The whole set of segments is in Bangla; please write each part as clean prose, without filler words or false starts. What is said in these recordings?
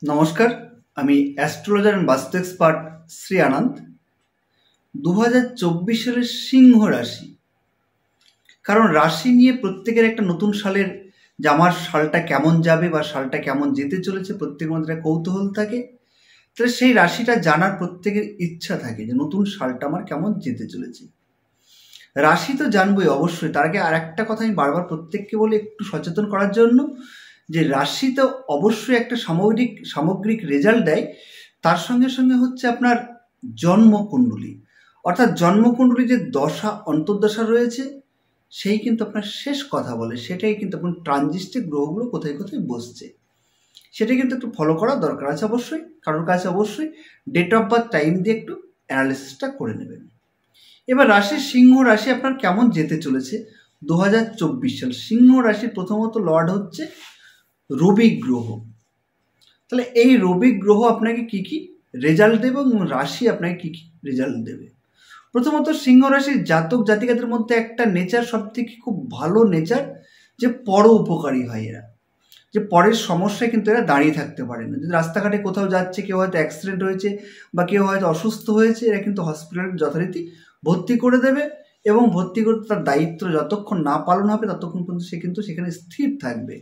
নমস্কার, আমি অ্যাস্ট্রোলজার অ্যান্ড বাস্তু এক্সপার্ট শ্রী আনন্দ। 2024 সালের সিংহ রাশি, কারণ রাশি নিয়ে প্রত্যেকের একটা নতুন সালের যে আমার সালটা কেমন যাবে বা সালটা কেমন যেতে চলেছে প্রত্যেকের মধ্যে একটা কৌতূহল থাকে। তাহলে সেই রাশিটা জানার প্রত্যেকের ইচ্ছা থাকে যে নতুন সালটা আমার কেমন যেতে চলেছে। রাশি তো জানবোই অবশ্যই, তার আগে আর একটা কথা আমি বারবার প্রত্যেককে বলি একটু সচেতন করার জন্য, যে রাশি তো অবশ্যই একটা সামগ্রিক রেজাল্ট দেয়, তার সঙ্গে সঙ্গে হচ্ছে আপনার জন্মকুণ্ডলী, অর্থাৎ জন্মকুণ্ডলী যে দশা অন্তর্দশা রয়েছে সেই কিন্তু আপনার শেষ কথা বলে, সেটাই কিন্তু আপনার ট্রানজিস্টে গ্রহগুলো কোথায় কোথায় বসছে সেটা কিন্তু একটু ফলো করা দরকার আছে অবশ্যই। কারোর কাছে অবশ্যই ডেট অফ বার্থ টাইম দিয়ে একটু অ্যানালিসিসটা করে নেবেন। এবার রাশির সিংহ রাশি আপনার কেমন যেতে চলেছে 2024 সাল। সিংহ রাশির প্রথমত লর্ড হচ্ছে রবি গ্রহ। তাহলে এই রবি গ্রহ আপনাকে কি কি রেজাল্ট দেবে এবং রাশি আপনাকে কি কি রেজাল্ট দেবে। প্রথমত সিংহ রাশির জাতক জাতিকাদের মধ্যে একটা নেচার সব থেকে খুব ভালো নেচার, যে পর উপকারী হয় এরা, যে পরের সমস্যায় কিন্তু এরা দাঁড়িয়ে থাকতে পারে না। যদি রাস্তাঘাটে কোথাও যাচ্ছে, কেউ হয়তো অ্যাক্সিডেন্ট হয়েছে বা কেউ হয়তো অসুস্থ হয়েছে, এরা কিন্তু হসপিটালে যথারীতি ভর্তি করে দেবে এবং ভর্তি করতে তার দায়িত্ব যতক্ষণ না পালন হবে ততক্ষণ পর্যন্ত সে কিন্তু সেখানে স্থির থাকবে।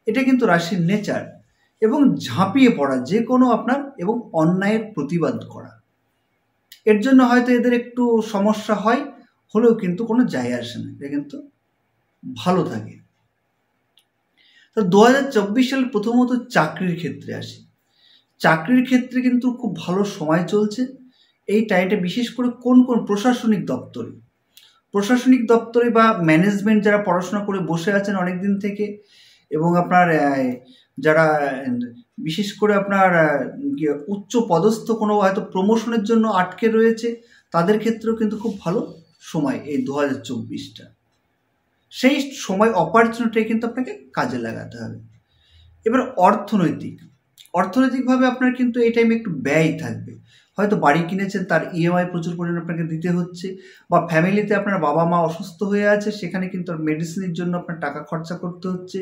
এটা কিন্তু রাশির নেচার। এবং ঝাঁপিয়ে পড়া যে কোনো আপনার এবং অন্যায়ের প্রতিবাদ করা, এর জন্য হয়তো এদের একটু সমস্যা হয়, হলেও কিন্তু কোনো যায় আসে না, এটা কিন্তু ভালো থাকে। তো 2024 সালে প্রথমত চাকরির ক্ষেত্রে আসি। চাকরির ক্ষেত্রে কিন্তু খুব ভালো সময় চলছে এই টাইমটা, বিশেষ করে কোন কোন প্রশাসনিক দপ্তরে বা ম্যানেজমেন্ট যারা পড়াশোনা করে বসে আছেন অনেক দিন থেকে, এবং আপনার যারা বিশেষ করে আপনার উচ্চ পদস্থ কোনো হয়তো প্রমোশনের জন্য আটকে রয়েছে, তাদের ক্ষেত্রেও কিন্তু খুব ভালো সময় এই 2024টা। সেই সময় অপরচুনিটি কিন্তু আপনাকে কাজে লাগাতে হবে। এবার অর্থনৈতিকভাবে আপনার কিন্তু এই টাইমে একটু ব্যয় থাকবে। হয়তো বাড়ি কিনেছেন, তার ইএমআই প্রচুর পরিমাণে আপনাকে দিতে হচ্ছে, বা ফ্যামিলিতে আপনার বাবা মা অসুস্থ হয়ে আছে, সেখানে কিন্তু মেডিসিনের জন্য আপনার টাকা খরচা করতে হচ্ছে।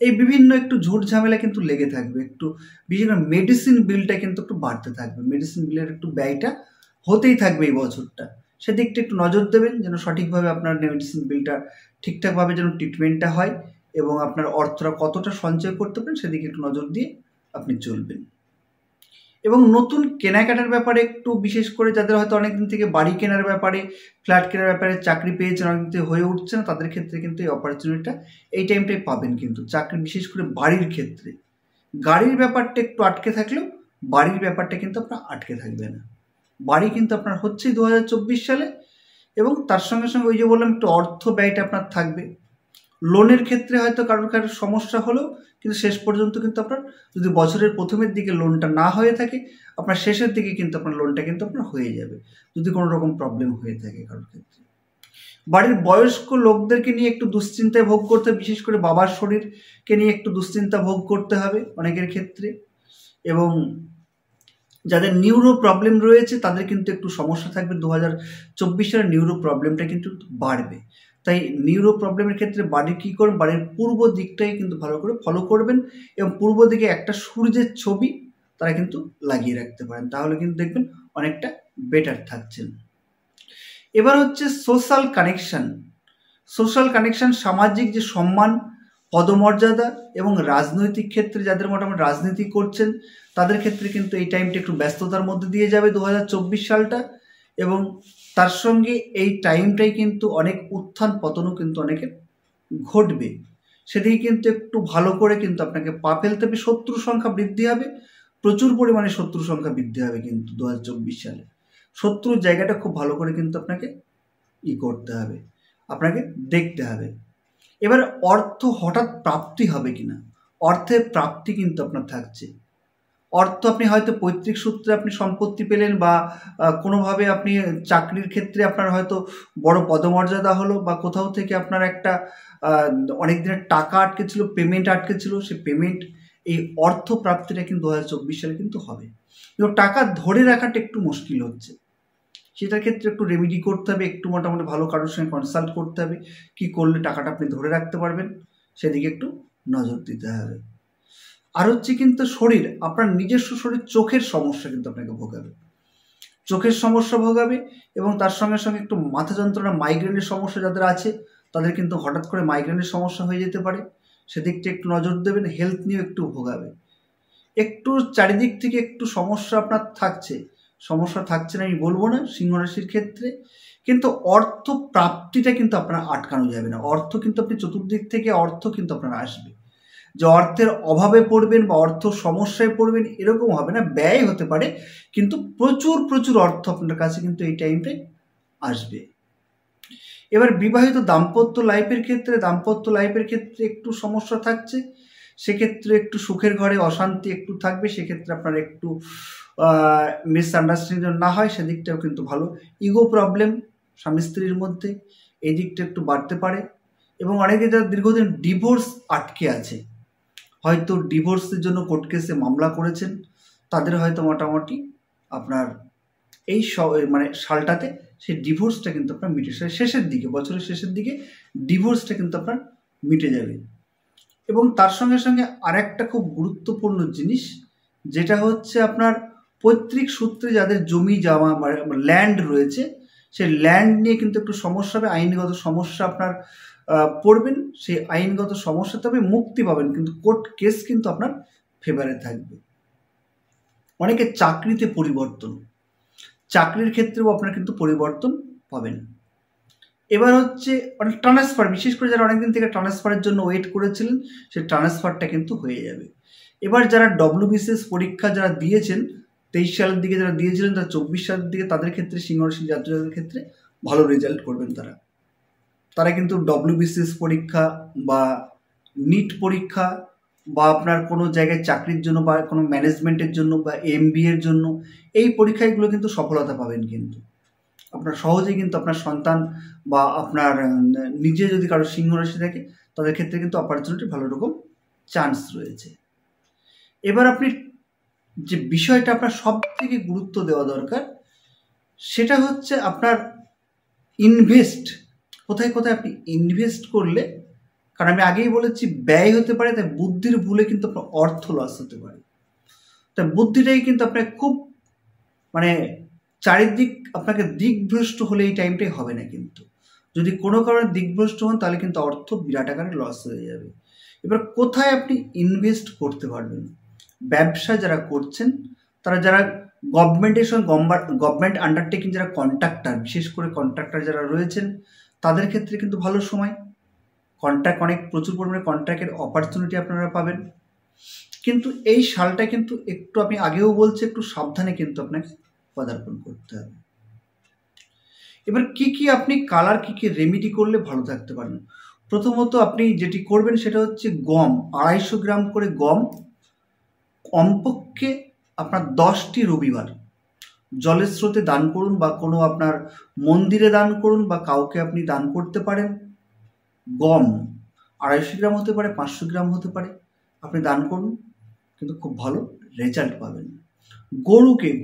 এই বিভিন্ন একটু ঝুট ঝামেলা কিন্তু লেগে থাকবে, একটু বিশেষ করে মেডিসিন বিলটা কিন্তু একটু বাড়তে থাকবে, মেডিসিন বিলের একটু ব্যয়টা হতেই থাকবে এই বছরটা। সেদিকটা একটু নজর দেবেন যেন সঠিকভাবে আপনার মেডিসিন বিলটা ঠিকঠাকভাবে যেন ট্রিটমেন্টটা হয়, এবং আপনার অর্থটা কতটা সঞ্চয় করতে পারেন সেদিকে একটু নজর দিয়ে আপনি চলবেন। এবং নতুন কেনাকাটার ব্যাপারে একটু, বিশেষ করে যাদের হয়তো অনেকদিন থেকে বাড়ি কেনার ব্যাপারে, ফ্ল্যাট কেনার ব্যাপারে চাকরি পেয়েছেন অনেকদিন থেকে হয়ে উঠছে না, তাদের ক্ষেত্রে কিন্তু এই অপরচুনিটিটা এই টাইমটাই পাবেন। কিন্তু চাকরি, বিশেষ করে বাড়ির ক্ষেত্রে, গাড়ির ব্যাপারটা একটু আটকে থাকলেও বাড়ির ব্যাপারটা কিন্তু আপনার আটকে থাকবে না। বাড়ি কিন্তু আপনার হচ্ছেই 2024 সালে। এবং তার সঙ্গে সঙ্গে ওই যে বললাম একটু অর্থ ব্যয়টা আপনার থাকবে। লোনের ক্ষেত্রে হয়তো কারোর সমস্যা হলেও কিন্তু শেষ পর্যন্ত কিন্তু আপনার, যদি বছরের প্রথমের দিকে লোনটা না হয়ে থাকে, আপনার শেষের দিকে কিন্তু আপনার লোনটা কিন্তু আপনার হয়ে যাবে, যদি কোনো রকম প্রবলেম হয়ে থাকে কারোর ক্ষেত্রে। বাড়ির বয়স্ক লোকদেরকে নিয়ে একটু দুশ্চিন্তায় ভোগ করতে, বিশেষ করে বাবার শরীরকে নিয়ে একটু দুশ্চিন্তা ভোগ করতে হবে অনেকের ক্ষেত্রে। এবং যাদের নিউরো প্রবলেম রয়েছে তাদের কিন্তু একটু সমস্যা থাকবে 2024 সালে, নিউরো প্রবলেমটা কিন্তু বাড়বে। তাই নিউরো প্রবলেমের ক্ষেত্রে বাড়ির কী করবেন, বাড়ির পূর্ব দিকটাই কিন্তু ভালো করে ফলো করবেন, এবং পূর্ব দিকে একটা সূর্যের ছবি তারা কিন্তু লাগিয়ে রাখতে পারেন, তাহলে কিন্তু দেখবেন অনেকটা বেটার থাকছেন। এবার হচ্ছে সোশ্যাল কানেকশন, সামাজিক যে সম্মান, পদমর্যাদা, এবং রাজনৈতিক ক্ষেত্রে যাদের মোটামুটি রাজনীতি করছেন তাদের ক্ষেত্রে কিন্তু এই টাইমটা একটু ব্যস্ততার মধ্যে দিয়ে যাবে 2024 সালটা। এবং তার সঙ্গে এই টাইমটাই কিন্তু অনেক উত্থান পতনও কিন্তু অনেকের ঘটবে, সেদিকে কিন্তু একটু ভালো করে কিন্তু আপনাকে পা ফেলতে হবে। শত্রু সংখ্যা বৃদ্ধি হবে, প্রচুর পরিমাণে শত্রু সংখ্যা বৃদ্ধি হবে কিন্তু 2024 সালে। শত্রুর জায়গাটা খুব ভালো করে কিন্তু আপনাকে করতে হবে, আপনাকে দেখতে হবে। এবার অর্থ হঠাৎ প্রাপ্তি হবে কিনা, অর্থের প্রাপ্তি কিন্তু আপনার থাকছে। অর্থ আপনি হয়তো পৈতৃক সূত্রে আপনি সম্পত্তি পেলেন, বা কোনোভাবে আপনি চাকরির ক্ষেত্রে আপনার হয়তো বড় পদমর্যাদা হলো, বা কোথাও থেকে আপনার একটা অনেক দিনের টাকা আটকে ছিল, পেমেন্ট আটকে ছিল, সেই পেমেন্ট, এই অর্থ প্রাপ্তিটা কিন্তু 2024 সালে কিন্তু হবে। কিন্তু টাকা ধরে রাখাটা একটু মুশকিল হচ্ছে, সেটার ক্ষেত্রে একটু রেমেডি করতে হবে, একটু মোটামুটি ভালো কারোর সঙ্গে কনসাল্ট করতে হবে, কী করলে টাকাটা আপনি ধরে রাখতে পারবেন সেদিকে একটু নজর দিতে হবে। আর হচ্ছে কিন্তু শরীর, আপনার নিজস্ব শরীর চোখের সমস্যা কিন্তু আপনাকে ভোগাবে, চোখের সমস্যা ভোগাবে। এবং তার সঙ্গে সঙ্গে একটু মাথা যন্ত্রণা, মাইগ্রেনের সমস্যা যাদের আছে তাদের কিন্তু হঠাৎ করে মাইগ্রেনের সমস্যা হয়ে যেতে পারে, সেদিকটা একটু নজর দেবেন। হেলথ নিয়েও একটু ভোগাবে, একটু চারিদিক থেকে একটু সমস্যা আপনার থাকছে। সমস্যা থাকছে না আমি বলবো না সিংহ রাশির ক্ষেত্রে, কিন্তু অর্থ প্রাপ্তিটা কিন্তু আপনার আটকানো যাবে না। অর্থ কিন্তু আপনি চতুর্দিক থেকে অর্থ কিন্তু আপনার আসবে, যে অর্থের অভাবে পড়বেন বা অর্থ সমস্যায় পড়বেন এরকম হবে না, ব্যয় হতে পারে কিন্তু প্রচুর প্রচুর অর্থ আপনার কাছে কিন্তু এই টাইমটায় আসবে। এবার বিবাহিত দাম্পত্য লাইফের ক্ষেত্রে একটু সমস্যা থাকছে, সেক্ষেত্রে একটু সুখের ঘরে অশান্তি একটু থাকবে, সেক্ষেত্রে আপনার একটু মিসআন্ডারস্ট্যান্ডিং না হয় সেদিকটাও কিন্তু ভালো। ইগো প্রবলেম স্বামী স্ত্রীর মধ্যে, এই দিকটা একটু বাড়তে পারে। এবং অনেকে যারা দীর্ঘদিন ডিভোর্স আটকে আছে, হয়তো ডিভোর্সের জন্য কোর্ট কেসে মামলা করেছেন, তাদের হয়তো মোটামুটি আপনার এই সালটাতে সেই ডিভোর্সটা কিন্তু আপনার মিটে, শেষের দিকে, বছরের শেষের দিকে ডিভোর্সটা কিন্তু আপনার মিটে যাবে। এবং তার সঙ্গে সঙ্গে আরেকটা খুব গুরুত্বপূর্ণ জিনিস, যেটা হচ্ছে আপনার পৈতৃক সূত্রে যাদের জমি জমা ল্যান্ড রয়েছে, সেই ল্যান্ড নিয়ে কিন্তু একটু সমস্যা হবে, আইনগত সমস্যা আপনার পড়বেন। সেই আইনগত সমস্যা তবে মুক্তি পাবেন, কিন্তু কোর্ট কেস কিন্তু আপনার ফেভারে থাকবে। অনেকে চাকরিতে পরিবর্তন, চাকরির ক্ষেত্রেও আপনার কিন্তু পরিবর্তন পাবেন। এবার হচ্ছে অনেক ট্রান্সফার, বিশেষ করে যারা অনেকদিন থেকে ট্রান্সফারের জন্য ওয়েট করেছিলেন, সেই ট্রান্সফারটা কিন্তু হয়ে যাবে। এবার যারা WBCS পরীক্ষা যারা দিয়েছেন 23 সালের দিকে, যারা দিয়েছিলেন তারা 24 সালের দিকে, তাদের ক্ষেত্রে সিংহ রাশির জাতকদের ক্ষেত্রে ভালো রেজাল্ট করবেন। তারা কিন্তু WBCS পরীক্ষা বা নিট পরীক্ষা বা আপনার কোনো জায়গায় চাকরির জন্য বা কোনো ম্যানেজমেন্টের জন্য বা MBA এর জন্য এই পরীক্ষাগুলো কিন্তু সফলতা পাবেন। কিন্তু আপনার সহজেই কিন্তু আপনার সন্তান বা আপনার নিজে যদি কারো সিংহ রাশি থাকে তাদের ক্ষেত্রে কিন্তু অপরচুনিটি ভালো রকম চান্স রয়েছে। এবার আপনি যে বিষয়টা আপনার সব থেকে গুরুত্ব দেওয়া দরকার, সেটা হচ্ছে আপনার ইনভেস্ট, কোথায় কোথায় আপনি ইনভেস্ট করলে, কারণ আমি আগেই বলেছি ব্যয় হতে পারে, তাই বুদ্ধির ভুলে কিন্তু আপনার অর্থ লস হতে পারে। তাই বুদ্ধিটাই কিন্তু আপনার খুব চারিদিক আপনাকে দিকভ্রষ্ট হলে এই টাইমটাই হবে না। কিন্তু যদি কোনো কারণে দিকভ্রষ্ট হন তাহলে কিন্তু অর্থ বিরাট আকারে লস হয়ে যাবে। এবার কোথায় আপনি ইনভেস্ট করতে পারবেন? ব্যবসা যারা করছেন, তারা যারা গভর্নমেন্টের সঙ্গে গভর্নমেন্ট আন্ডারটেকিং যারা কন্ট্রাক্টর, বিশেষ করে কন্ট্রাক্টর যারা রয়েছেন তাদের ক্ষেত্রে কিন্তু ভালো সময়। অনেক প্রচুর পরিমাণে কন্ট্রাক্টের অপরচুনিটি আপনারা পাবেন। কিন্তু এই সালটা কিন্তু একটু, আমি আগেও বলছি, একটু সাবধানে কিন্তু আপনাকে পদার্পণ করতে হবে। এবার কি আপনি কালার, কি রেমিডি করলে ভালো থাকতে পারেন? প্রথমত আপনি যেটি করবেন সেটা হচ্ছে গম, 250 গ্রাম করে গম কমপক্ষে আপনার 10টি রবিবার জলের স্রোতে দান করুন, বা কোনো আপনার মন্দিরে দান করুন, বা কাউকে আপনি দান করতে পারেন। গম 250 গ্রাম হতে পারে, 500 গ্রাম হতে পারে, আপনি দান করুন, কিন্তু খুব ভালো রেজাল্ট পাবেন।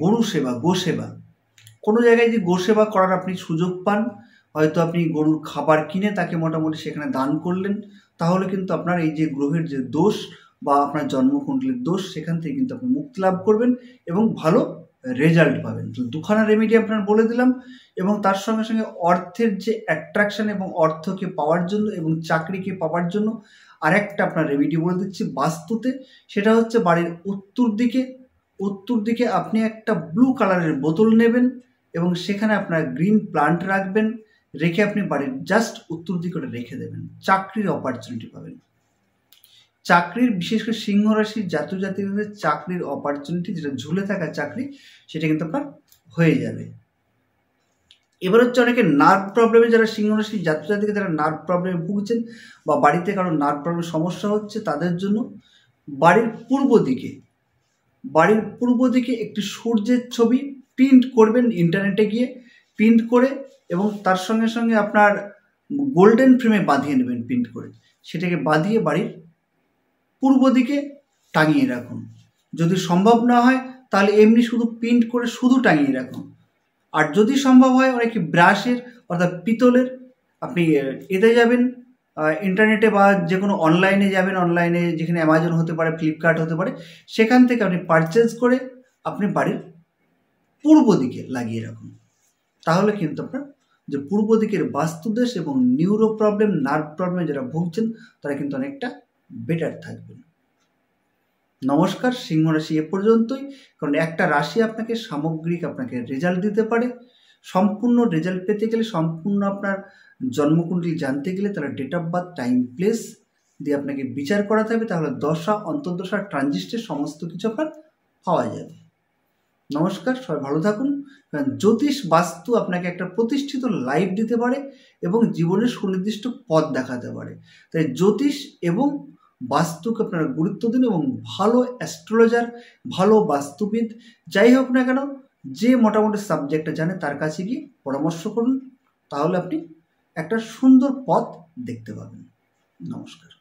গরু সেবা, গোসেবা, কোনো জায়গায় যে গোসেবা করার আপনি সুযোগ পান, হয়তো আপনি গরুর খাবার কিনে তাকে মোটামুটি সেখানে দান করলেন, তাহলে কিন্তু আপনার এই যে গ্রহের যে দোষ বা আপনার জন্মকুণ্ডলীর দোষ, সেখান থেকে কিন্তু আপনি মুক্তি লাভ করবেন এবং ভালো রেজাল্ট পাবেন। তো দুখানা রেমেডি আপনার বলে দিলাম। এবং তার সঙ্গে সঙ্গে অর্থের যে অ্যাট্রাকশন এবং অর্থকে পাওয়ার জন্য এবং চাকরিকে পাওয়ার জন্য আরেকটা আপনার রেমেডি বলে দিচ্ছি বাস্তুতে, সেটা হচ্ছে বাড়ির উত্তর দিকে আপনি একটা ব্লু কালারের বোতল নেবেন এবং সেখানে আপনার গ্রিন প্লান্ট রাখবেন, রেখে আপনি বাড়ির জাস্ট উত্তর দিকে রেখে দেবেন। চাকরির অপরচুনিটি পাবেন। চাকরির, বিশেষ করে সিংহ রাশির জাতক জাতিকাদের চাকরির অপরচুনিটি, যেটা ঝুলে থাকা চাকরি, সেটা কিন্তু আপনার হয়ে যাবে। এবার হচ্ছে অনেকে নার্ভ প্রবলেমে, যারা সিংহ রাশির জাতক জাতিকা যারা নার্ভ প্রবলেমে ভুগছেন বা বাড়িতে কারো নার্ভ প্রবলেমের সমস্যা হচ্ছে, তাদের জন্য বাড়ির পূর্ব দিকে একটি সূর্যের ছবি প্রিন্ট করবেন, ইন্টারনেটে গিয়ে প্রিন্ট করে, এবং তার সঙ্গে সঙ্গে আপনার গোল্ডেন ফ্রেমে বাঁধিয়ে নেবেন, প্রিন্ট করে সেটাকে বাঁধিয়ে বাড়ির পূর্ব দিকে টাঙিয়ে রাখুন। যদি সম্ভব না হয় তাহলে এমনি শুধু প্রিন্ট করে শুধু টাঙিয়ে রাখুন। আর যদি সম্ভব হয় অনেকে ব্রাশের অর্থাৎ পিতলের, আপনি এতে যাবেন ইন্টারনেটে বা যে কোনো অনলাইনে যাবেন, অনলাইনে যেখানে অ্যামাজন হতে পারে, ফ্লিপকার্ট হতে পারে, সেখান থেকে আপনি পারচেজ করে আপনি বাড়ির পূর্ব দিকে লাগিয়ে রাখুন। তাহলে কিন্তু আপনার যে পূর্ব দিকের বাস্তুদোষ এবং নিউরো প্রবলেম, নার্ভ প্রবলেমে যারা ভুগছেন তারা কিন্তু অনেকটা বেটার থাকবেন। নমস্কার, সিংহ রাশি এ পর্যন্তই। কারণ একটা রাশি আপনাকে সামগ্রিক আপনাকে রেজাল্ট দিতে পারে। সম্পূর্ণ রেজাল্ট পেতে গেলে, সম্পূর্ণ আপনার জন্মকুণ্ডলী জানতে গেলে তাহলে date of birth, time, place দিয়ে আপনাকে বিচার করাতে হবে। তাহলে দশা, অন্তর্দশা, ট্রানজিস্টের সমস্ত কিছু আপনার পাওয়া যাবে। নমস্কার, সবাই ভালো থাকুন। কারণ জ্যোতিষ বাস্তু আপনাকে একটা প্রতিষ্ঠিত লাইফ দিতে পারে এবং জীবনের সুনির্দিষ্ট পথ দেখাতে পারে। তাই জ্যোতিষ এবং বাস্তুকে আপনারা গুরুত্ব দিন এবং ভালো অ্যাস্ট্রোলজার, ভালো বাস্তুবিদ যাই হোক না কেন, যে মোটামুটি সাবজেক্টটা জানে তার কাছে গিয়ে পরামর্শ করুন। তাহলে আপনি একটা সুন্দর পথ দেখতে পাবেন। নমস্কার।